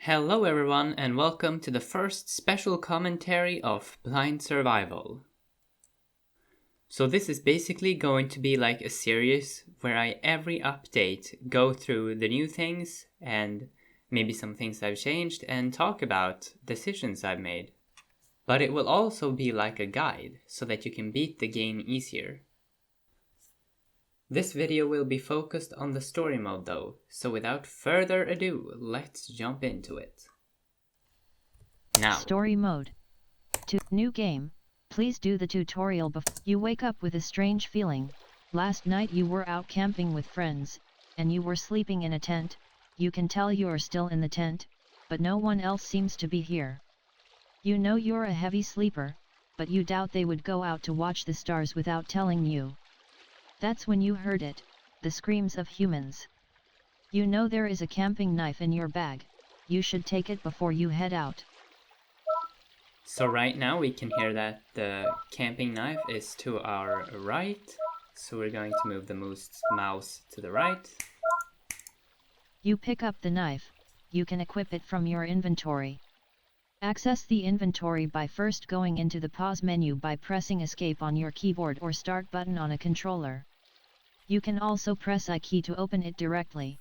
Hello everyone and welcome to the first special commentary of Blind Survival. So this is basically going to be like a series where I every update go through the new things and maybe some things I've changed and talk about decisions I've made. But it will also be like a guide so that you can beat the game easier. This video will be focused on the story mode though, so without further ado, let's jump into it. Now. Story mode. New game. Please do the tutorial before you wake up with a strange feeling. Last night you were out camping with friends, and you were sleeping in a tent. You can tell you're still in the tent, but no one else seems to be here. You know you're a heavy sleeper, but you doubt they would go out to watch the stars without telling you. That's when you heard it, the screams of humans. You know there is a camping knife in your bag. You should take it before you head out. So right now we can hear that the camping knife is to our right. So we're going to move the mouse to the right. You pick up the knife. You can equip it from your inventory. Access the inventory by first going into the pause menu by pressing escape on your keyboard or start button on a controller. You can also press I key to open it directly.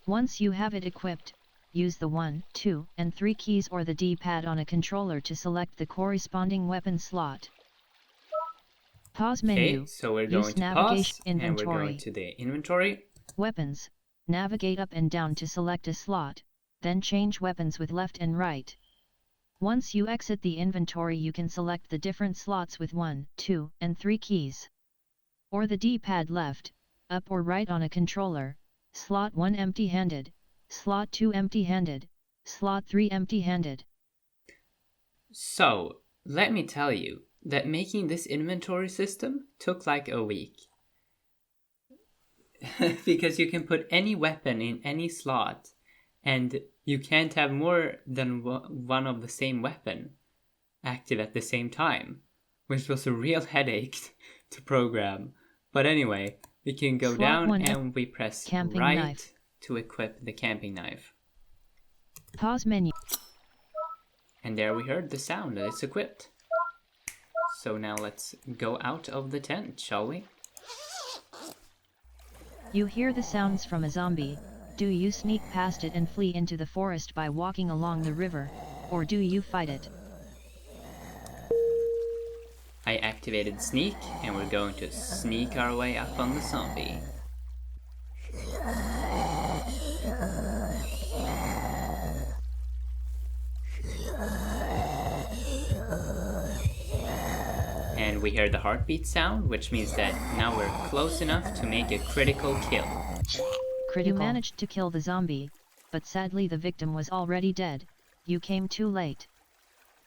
Once you have it equipped, use the 1, 2, and 3 keys or the D-pad on a controller to select the corresponding weapon slot. Pause menu. Okay, so we're going to pause and we're going to the inventory. Weapons. Navigate up and down to select a slot, then change weapons with left and right. Once you exit the inventory you can select the different slots with 1, 2, and 3 keys. Or the D-pad left, up or right on a controller, slot 1 empty-handed, slot 2 empty-handed, slot 3 empty-handed. So, let me tell you that making this inventory system took like a week. Because you can put any weapon in any slot, and you can't have more than one of the same weapon active at the same time, which was a real headache to program. But anyway, we can go down and we press right knife to equip the camping knife. Pause menu. And there we heard the sound that it's equipped. So now let's go out of the tent, shall we? You hear the sounds from a zombie. Do you sneak past it and flee into the forest by walking along the river, or do you fight it? I activated sneak, and we're going to sneak our way up on the zombie. And we hear the heartbeat sound, which means that now we're close enough to make a critical kill. You managed to kill the zombie, but sadly the victim was already dead. You came too late.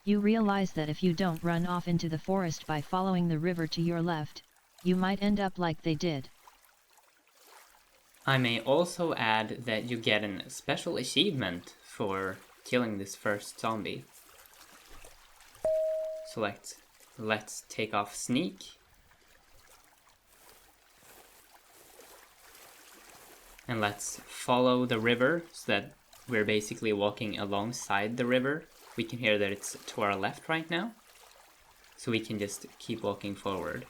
You realize that if you don't run off into the forest by following the river to your left, you might end up like they did. I may also add that you get a special achievement for killing this first zombie. So let's take off sneak. And let's follow the river so that we're basically walking alongside the river. We can hear that it's to our left right now. So we can just keep walking forward.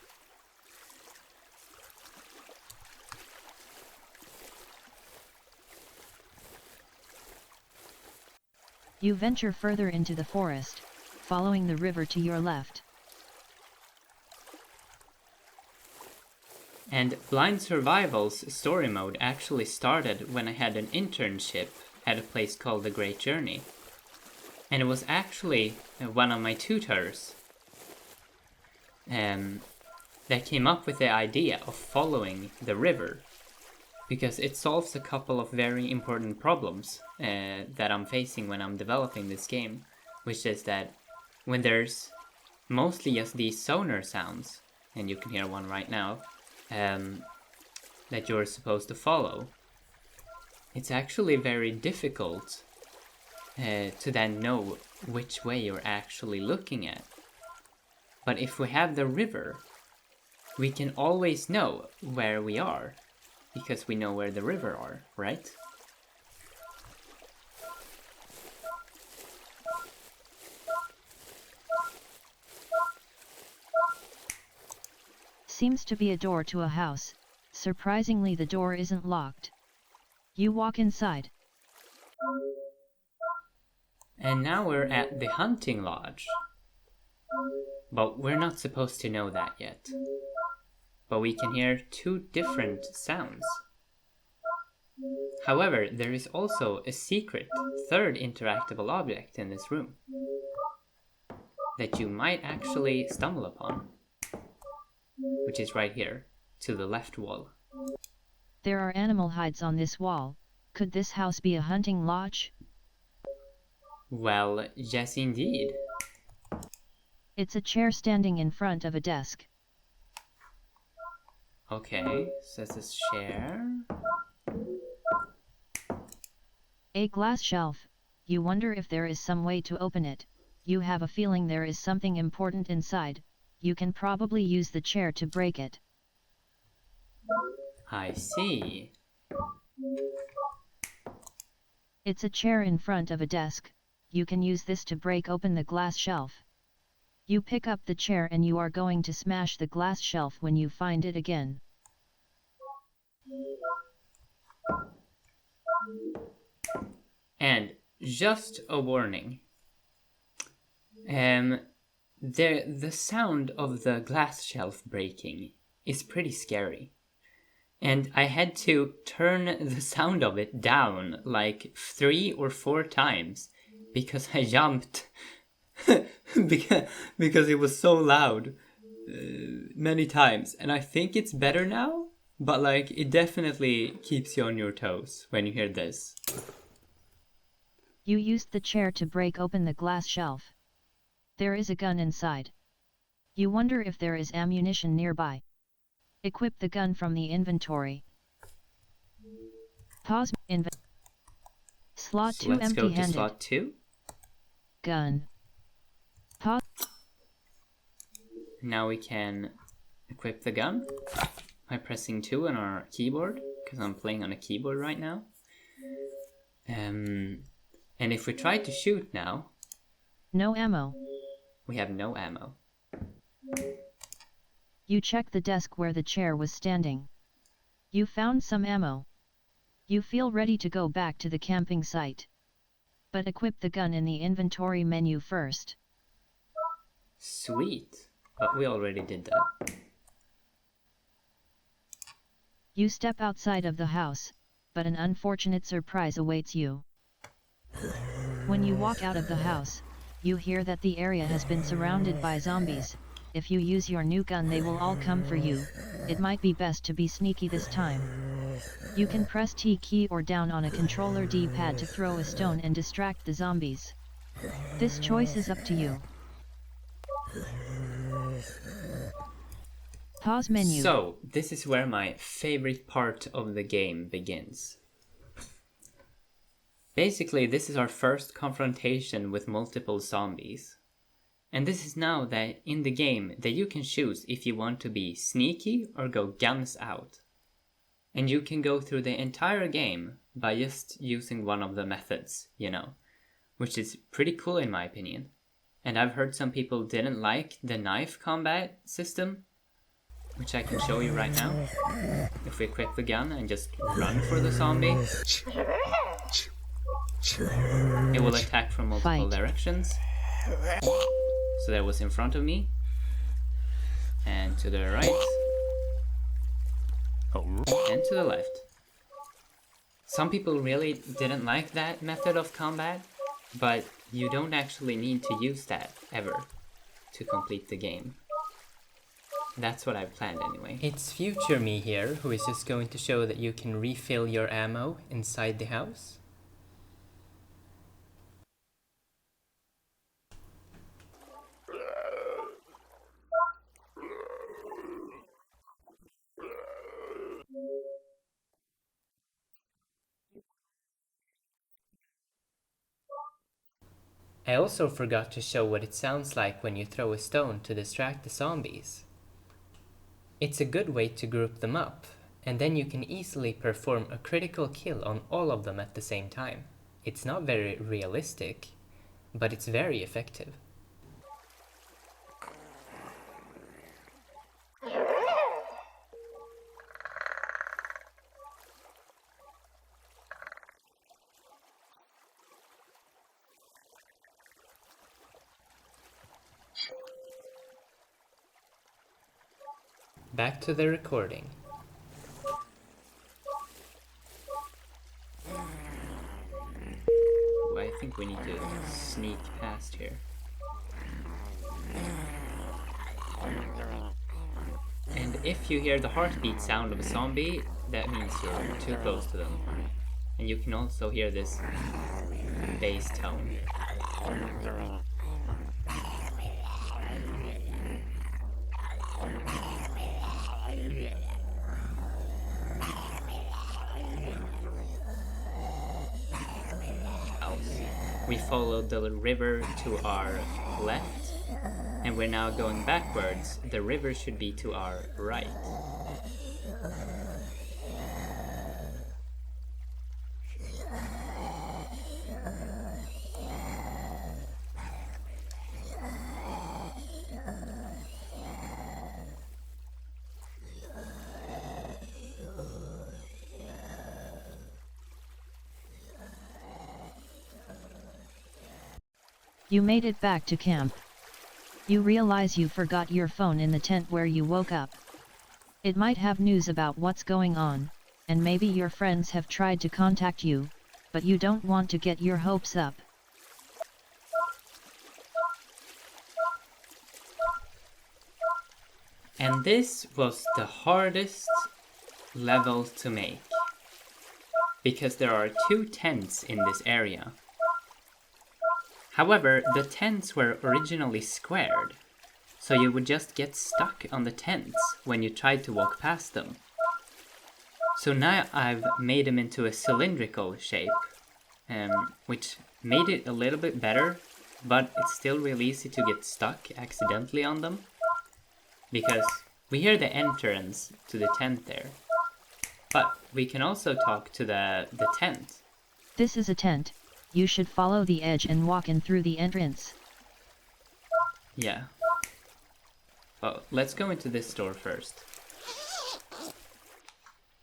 You venture further into the forest, following the river to your left. And Blind Survival's story mode actually started when I had an internship at a place called The Great Journey. And it was actually one of my tutors that came up with the idea of following the river. Because it solves a couple of very important problems that I'm facing when I'm developing this game. Which is that when there's mostly just these sonar sounds, and you can hear one right now, that you're supposed to follow, it's actually very difficult to then know which way you're actually looking at. But if we have the river, we can always know where we are, because we know where the river are, right? seems to be a door to a house. Surprisingly, the door isn't locked. You walk inside. And now we're at the hunting lodge. But we're not supposed to know that yet. But we can hear two different sounds. However, there is also a secret third interactable object in this room that you might actually stumble upon, which is right here, to the left wall. There are animal hides on this wall. Could this house be a hunting lodge? Well, yes indeed. It's a chair standing in front of a desk. Okay, so this is chair. A glass shelf. You wonder if there is some way to open it. You have a feeling there is something important inside. You can probably use the chair to break it. I see. It's a chair in front of a desk. You can use this to break open the glass shelf. You pick up the chair and you are going to smash the glass shelf when you find it again. And just a warning. The sound of the glass shelf breaking is pretty scary. And I had to turn the sound of it down like 3 or 4 times because I jumped because it was so loud many times. And I think it's better now, but like it definitely keeps you on your toes when you hear this. You used the chair to break open the glass shelf. There is a gun inside. You wonder if there is ammunition nearby. Equip the gun from the inventory. Pause. Slot So 2 let's go to empty-handed. slot 2. Gun. Pause. Now we can equip the gun by pressing 2 on our keyboard, because I'm playing on a keyboard right now. And if we try to shoot now, No ammo. we have no ammo. You check the desk where the chair was standing. You found some ammo. You feel ready to go back to the camping site. But equip the gun in the inventory menu first. Sweet, but we already did that. You step outside of the house, but an unfortunate surprise awaits you. When you walk out of the house, you hear that the area has been surrounded by zombies. If you use your new gun, they will all come for you. It might be best to be sneaky this time. You can press T key or down on a controller D-pad to throw a stone and distract the zombies. This choice is up to you. Pause menu. So, this is where my favorite part of the game begins. Basically, this is our first confrontation with multiple zombies. And this is now that in the game that you can choose if you want to be sneaky or go guns out. And you can go through the entire game by just using one of the methods, which is pretty cool in my opinion. And I've heard some people didn't like the knife combat system, which I can show you right now. If we equip the gun and just run for the zombie, it will attack from multiple directions. So that was in front of me, and to the right, and to the left. Some people really didn't like that method of combat, but you don't actually need to use that ever to complete the game. That's what I've planned anyway. It's future me here, who is just going to show that you can refill your ammo inside the house. I also forgot to show what it sounds like when you throw a stone to distract the zombies. It's a good way to group them up, and then you can easily perform a critical kill on all of them at the same time. It's not very realistic, but it's very effective. back to the recording. Ooh, I think we need to sneak past here. And if you hear the heartbeat sound of a zombie, that means you're too close to them. And you can also hear this bass tone. We followed the river to our left, and we're now going backwards. The river should be to our right. You made it back to camp. You realize you forgot your phone in the tent where you woke up. It might have news about what's going on, and maybe your friends have tried to contact you, but you don't want to get your hopes up. And this was the hardest level to make, because there are 2 tents in this area. However, the tents were originally squared, so you would just get stuck on the tents when you tried to walk past them. So now I've made them into a cylindrical shape, which made it a little bit better, but it's still really easy to get stuck accidentally on them, because we hear the entrance to the tent there. But we can also talk to the tent. This is a tent. You should follow the edge and walk in through the entrance. Yeah. Well, let's go into this store first.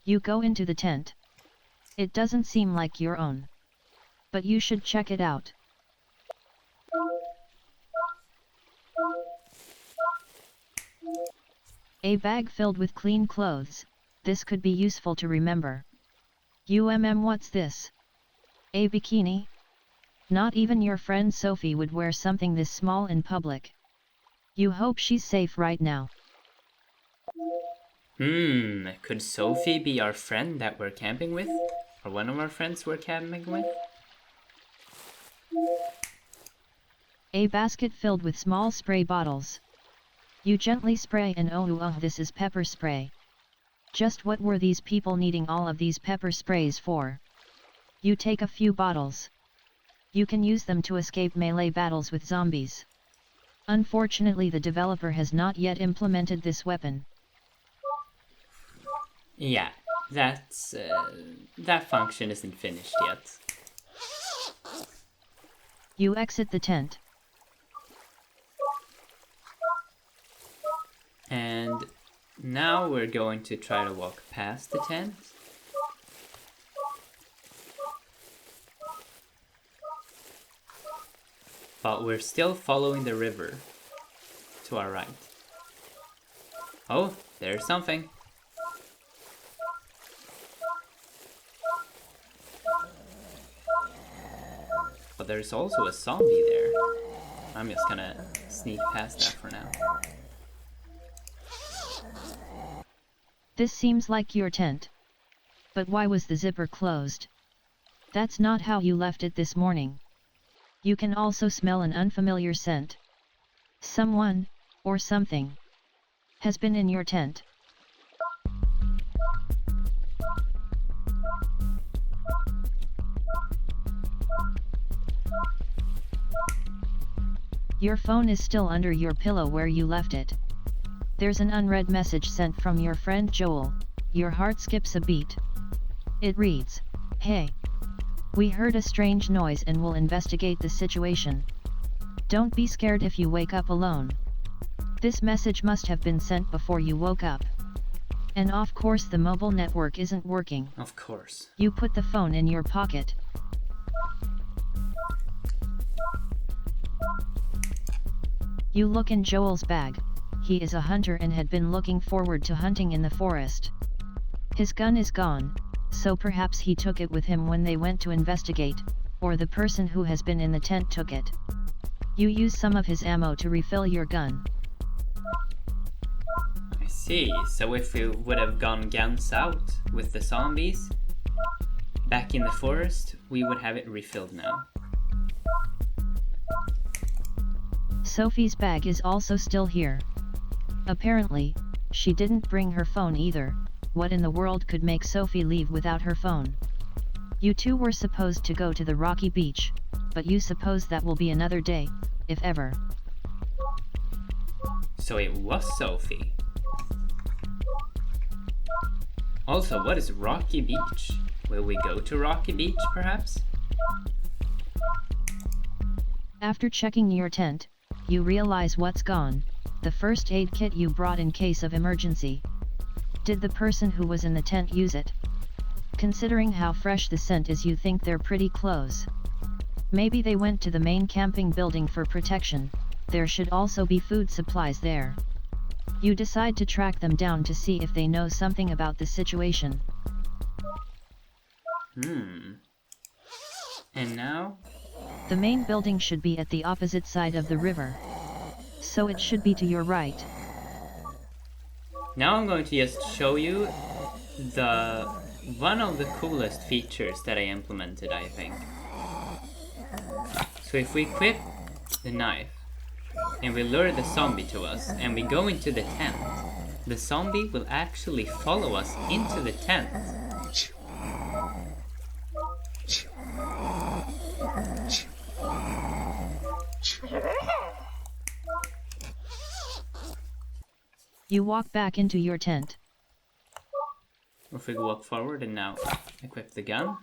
You go into the tent. It doesn't seem like your own. But you should check it out. A bag filled with clean clothes. This could be useful to remember. What's this? A bikini? Not even your friend Sophie would wear something this small in public. You hope she's safe right now. Could Sophie be our friend that we're camping with? Or one of our friends we're camping with? A basket filled with small spray bottles. You gently spray and this is pepper spray. Just what were these people needing all of these pepper sprays for? You take a few bottles. You can use them to escape melee battles with zombies. Unfortunately, the developer has not yet implemented this weapon. Yeah, that function isn't finished yet. You exit the tent. And now we're going to try to walk past the tent. But we're still following the river to our right. Oh, there's something. But there's also a zombie there. I'm just gonna sneak past that for now. This seems like your tent. But why was the zipper closed? That's not how you left it this morning. You can also smell an unfamiliar scent. Someone, or something, has been in your tent. Your phone is still under your pillow where you left it. There's an unread message sent from your friend Joel. Your heart skips a beat. It reads, "Hey. We heard a strange noise and will investigate the situation. Don't be scared if you wake up alone." This message must have been sent before you woke up. And of course the mobile network isn't working. Of course. You put the phone in your pocket. You look in Joel's bag. he is a hunter and had been looking forward to hunting in the forest. His gun is gone, so perhaps he took it with him when they went to investigate, or the person who has been in the tent took it. You use some of his ammo to refill your gun. I see, so if we would have gone guns out with the zombies back in the forest, we would have it refilled now. Sophie's bag is also still here. Apparently, she didn't bring her phone either. What in the world could make Sophie leave without her phone? You two were supposed to go to the rocky beach, but you suppose that will be another day, if ever. So it was Sophie. Also, what is Rocky Beach? Will we go to Rocky Beach, perhaps? After checking your tent, you realize what's gone, the first aid kit you brought in case of emergency. Did the person who was in the tent use it? Considering how fresh the scent is, you think they're pretty close. Maybe they went to the main camping building for protection. There should also be food supplies there. You decide to track them down to see if they know something about the situation. And now? The main building should be at the opposite side of the river. So it should be to your right. Now I'm going to just show you one of the coolest features that I implemented, I think. So if we equip the knife, and we lure the zombie to us, and we go into the tent, the zombie will actually follow us into the tent. You walk back into your tent. If we walk forward and now equip the gun.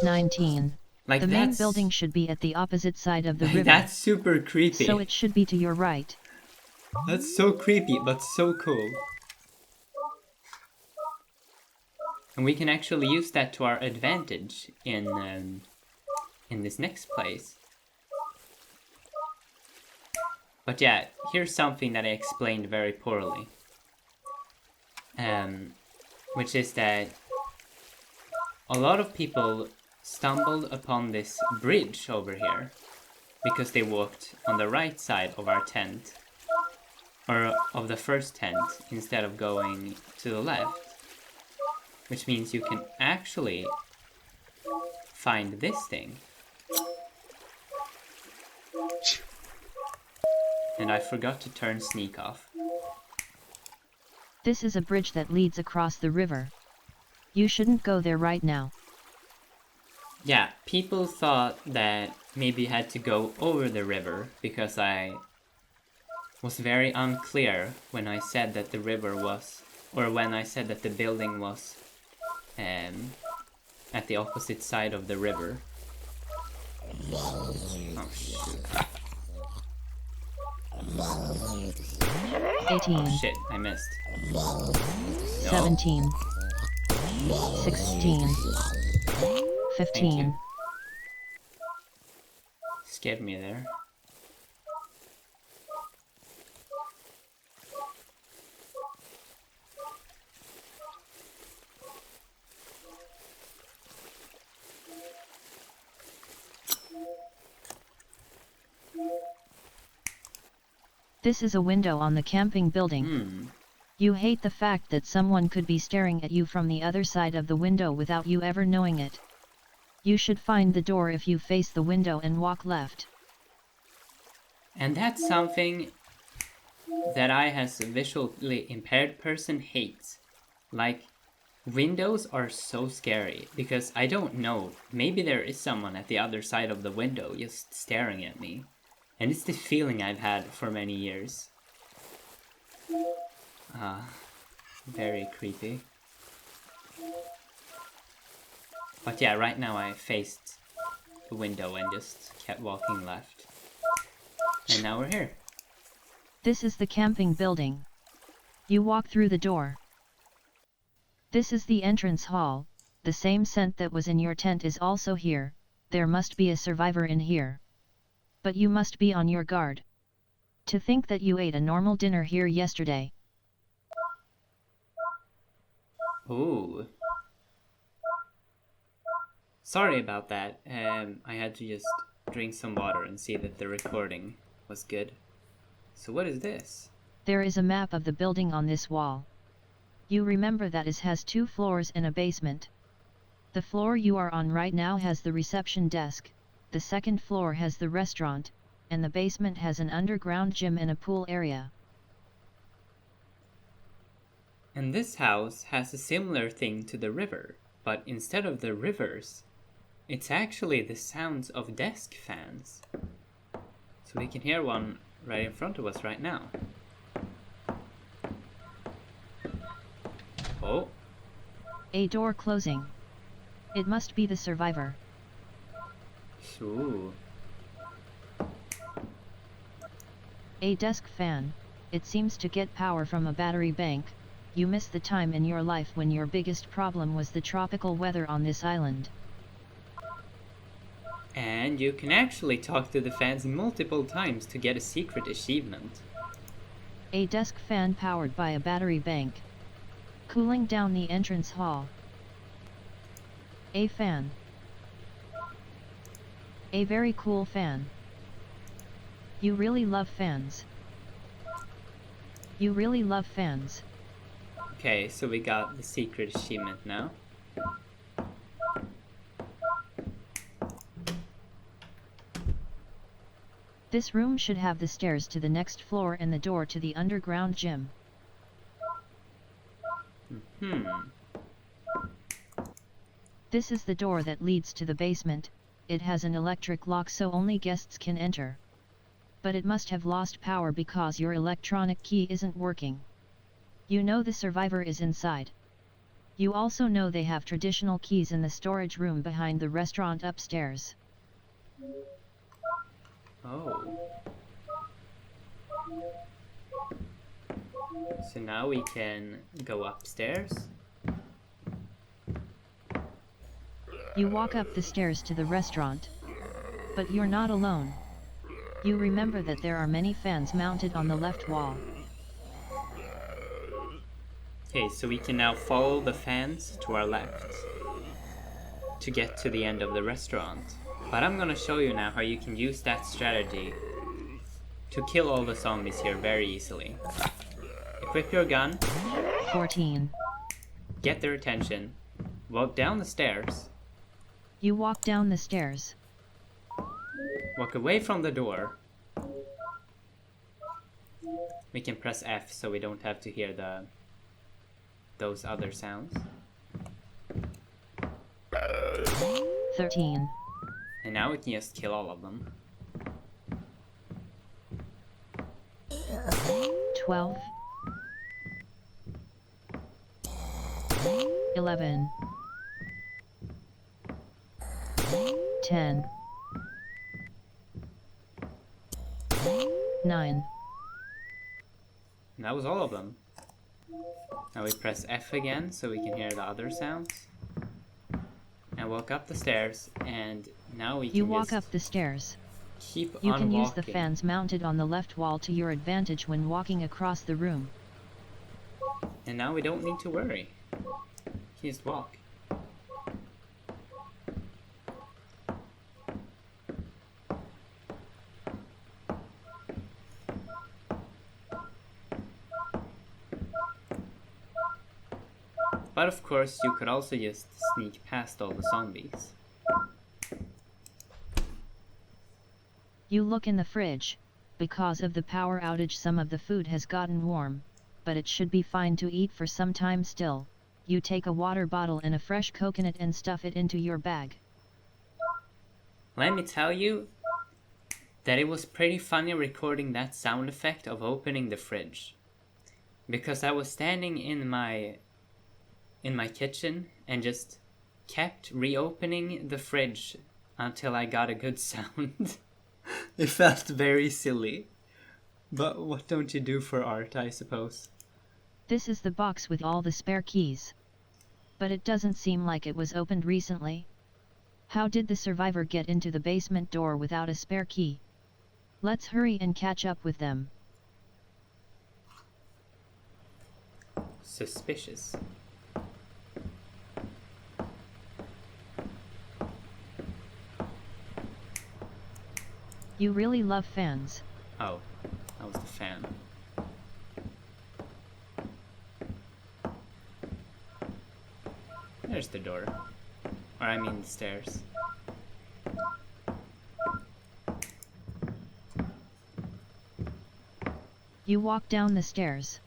19. Like the main building should be at the opposite side of the river. That's super creepy. So it should be to your right. That's so creepy, but so cool. And we can actually use that to our advantage in this next place. But yeah, here's something that I explained very poorly. Which is that a lot of people stumbled upon this bridge over here because they walked on the right side of our tent, or of the first tent, instead of going to the left. Which means you can actually find this thing. And I forgot to turn sneak off. This is a bridge that leads across the river. You shouldn't go there right now. Yeah, people thought that maybe you had to go over the river because I was very unclear when I said that the river was, or when I said that the building was at the opposite side of the river. Oh shoot. 18. Oh shit, I missed. No. 17. 16. 15. Scared me there. This is a window on the camping building. You hate the fact that someone could be staring at you from the other side of the window without you ever knowing it. You should find the door if you face the window and walk left. And that's something that I, as a visually impaired person, hates. Like, windows are so scary because I don't know, maybe there is someone at the other side of the window just staring at me. And it's the feeling I've had for many years. Very creepy. But yeah, right now I faced the window and just kept walking left. And now we're here. This is the camping building. You walk through the door. This is the entrance hall. The same scent that was in your tent is also here. There must be a survivor in here. But you must be on your guard. To think that you ate a normal dinner here yesterday. Ooh. Sorry about that. I had to just drink some water and see that the recording was good. So what is this? There is a map of the building on this wall. You remember that it has 2 floors and a basement. The floor you are on right now has the reception desk, the second floor has the restaurant, and the basement has an underground gym and a pool area. And this house has a similar thing to the river, but instead of the rivers, it's actually the sounds of desk fans. So we can hear one right in front of us right now. Oh. A door closing. It must be the survivor. Ooh. A desk fan. It seems to get power from a battery bank. You miss the time in your life when your biggest problem was the tropical weather on this island. And you can actually talk to the fans multiple times to get a secret achievement. A desk fan powered by a battery bank. Cooling down the entrance hall. A fan. A very cool fan. You really love fans. You really love fans. Okay, so we got the secret achievement now. This room should have the stairs to the next floor and the door to the underground gym. This is the door that leads to the basement. It has an electric lock so only guests can enter. But it must have lost power because your electronic key isn't working. You know the survivor is inside. You also know they have traditional keys in the storage room behind the restaurant upstairs. Oh. So now we can go upstairs. You walk up the stairs to the restaurant. But you're not alone. You remember that there are many fans mounted on the left wall. Okay, so we can now follow the fans to our left to get to the end of the restaurant. But I'm gonna show you now how you can use that strategy to kill all the zombies here very easily. Equip your gun. 14. Get their attention. Walk down the stairs. You walk down the stairs. Walk away from the door. We can press F so we don't have to hear those other sounds. 13. And now we can just kill all of them. 12. 11. 10. 9. And that was all of them. Now we press F again so we can hear the other sounds. And walk up the stairs, and now we can You walk up the stairs. keep You on can use walking. the fans mounted on the left wall to your advantage when walking across the room. And now we don't need to worry. We can just walk. But of course, you could also just sneak past all the zombies. You look in the fridge. Because of the power outage, some of the food has gotten warm, but it should be fine to eat for some time still. You take a water bottle and a fresh coconut and stuff it into your bag. Let me tell you that it was pretty funny recording that sound effect of opening the fridge. Because I was standing in my kitchen and just kept reopening the fridge until I got a good sound. It felt very silly. But what don't you do for art, I suppose? This is the box with all the spare keys. But it doesn't seem like it was opened recently. How did the survivor get into the basement door without a spare key? Let's hurry and catch up with them. Suspicious. You really love fans. Oh, that was the fan. There's the door. Or I mean the stairs. You walk down the stairs.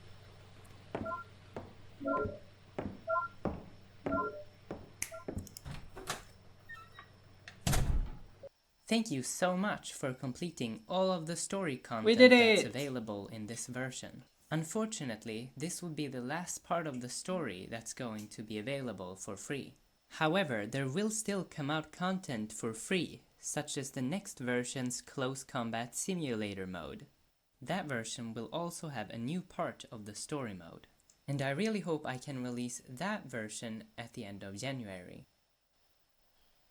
Thank you so much for completing all of the story content We did that's it! available in this version. Unfortunately, this will be the last part of the story that's going to be available for free. However, there will still come out content for free, such as the next version's Close Combat Simulator mode. That version will also have a new part of the story mode. And I really hope I can release that version at the end of January.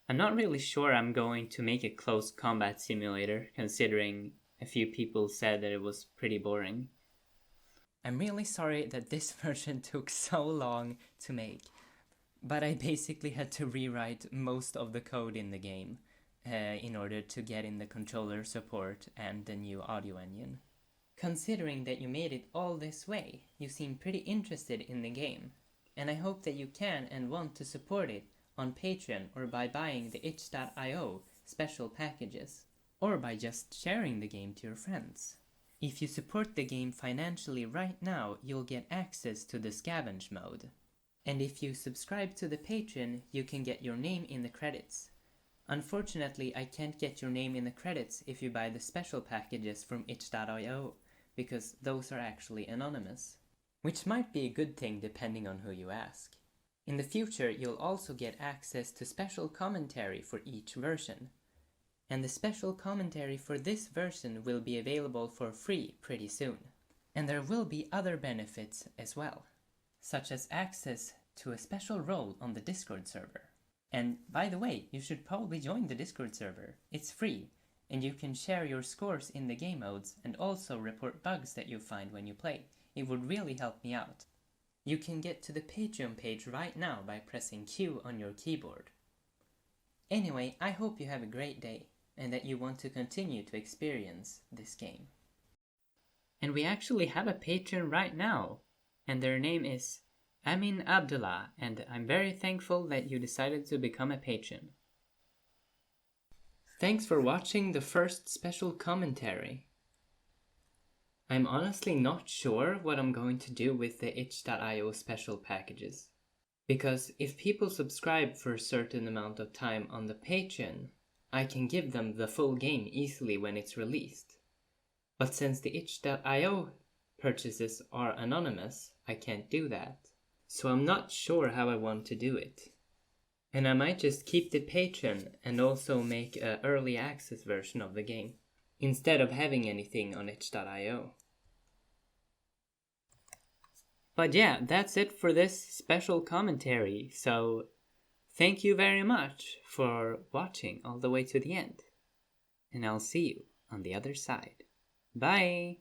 I'm not really sure I'm going to make a Close Combat Simulator, considering a few people said that it was pretty boring. I'm really sorry that this version took so long to make, but I basically had to rewrite most of the code in the game in order to get in the controller support and the new audio engine. Considering that you made it all this way, you seem pretty interested in the game, and I hope that you can and want to support it on Patreon or by buying the itch.io special packages, or by just sharing the game to your friends. If you support the game financially right now, you'll get access to the scavenge mode. And if you subscribe to the Patreon, you can get your name in the credits. Unfortunately, I can't get your name in the credits if you buy the special packages from itch.io, because those are actually anonymous. Which might be a good thing depending on who you ask. In the future, you'll also get access to special commentary for each version. And the special commentary for this version will be available for free pretty soon. And there will be other benefits as well, such as access to a special role on the Discord server. And by the way, you should probably join the Discord server. It's free, and you can share your scores in the game modes and also report bugs that you find when you play. It would really help me out. You can get to the Patreon page right now by pressing Q on your keyboard. Anyway, I hope you have a great day, and that you want to continue to experience this game. And we actually have a patron right now, and their name is Amin Abdullah, and I'm very thankful that you decided to become a patron. Thanks for watching the first special commentary. I'm honestly not sure what I'm going to do with the itch.io special packages. Because if people subscribe for a certain amount of time on the Patreon, I can give them the full game easily when it's released. But since the itch.io purchases are anonymous, I can't do that. So I'm not sure how I want to do it. And I might just keep the Patreon and also make an early access version of the game, instead of having anything on itch.io. But yeah, that's it for this special commentary, so thank you very much for watching all the way to the end. And I'll see you on the other side. Bye!